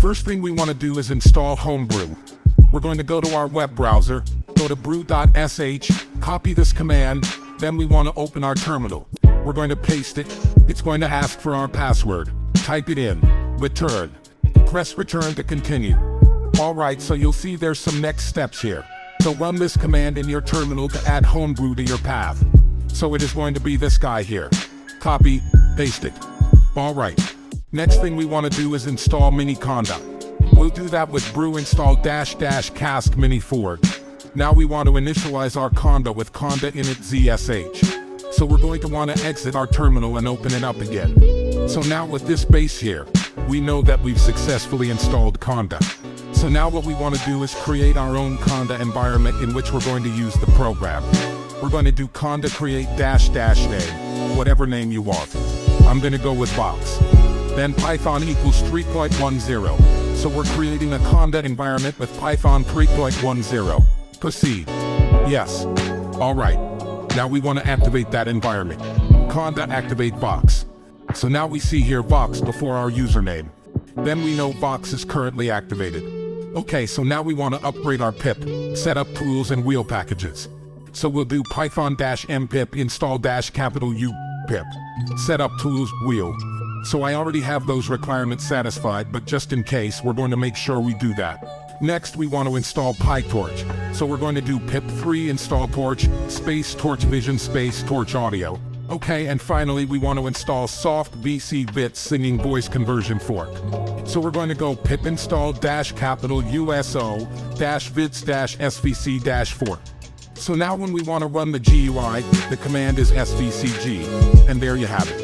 First thing we want to do is install Homebrew. We're going to go to our web browser, go to brew.sh, copy this command, then we want to open our terminal. We're going to paste it. It's going to ask for our password. Type it in. Return. Press return to continue. Alright, so you'll see there's some next steps here. So run this command in your terminal to add Homebrew to your path. So it is going to be this guy here. Copy, paste it. Alright. Next thing we want to do is install mini conda. We'll do that with brew install --cask miniforge. Now we want to initialize our conda with conda init zsh. So we're going to want to exit our terminal and open it up again. So now with this base here, we know that we've successfully installed conda. So now what we want to do is create our own conda environment in which we're going to use the program. We're going to do conda create --name, whatever name you want. I'm going to go with box. Then Python equals 3.10. So we're creating a conda environment with Python 3.10. Proceed. Yes. Alright. Now we want to activate that environment. Conda activate box. So now we see here box before our username. Then we know box is currently activated. Okay, so now we want to upgrade our pip, setuptools and wheel packages. So we'll do python-mpip install -U pip, setuptools wheel. So I already have those requirements satisfied, but just in case, we're going to make sure we do that. Next, we want to install PyTorch. So we're going to do pip3 install torch, space torchvision space torchaudio. Okay, and finally we want to install svcg singing voice conversion fork. So we're going to go pip install -uso-vits-svc-fork. So now when we want to run the GUI, the command is svcg, and there you have it.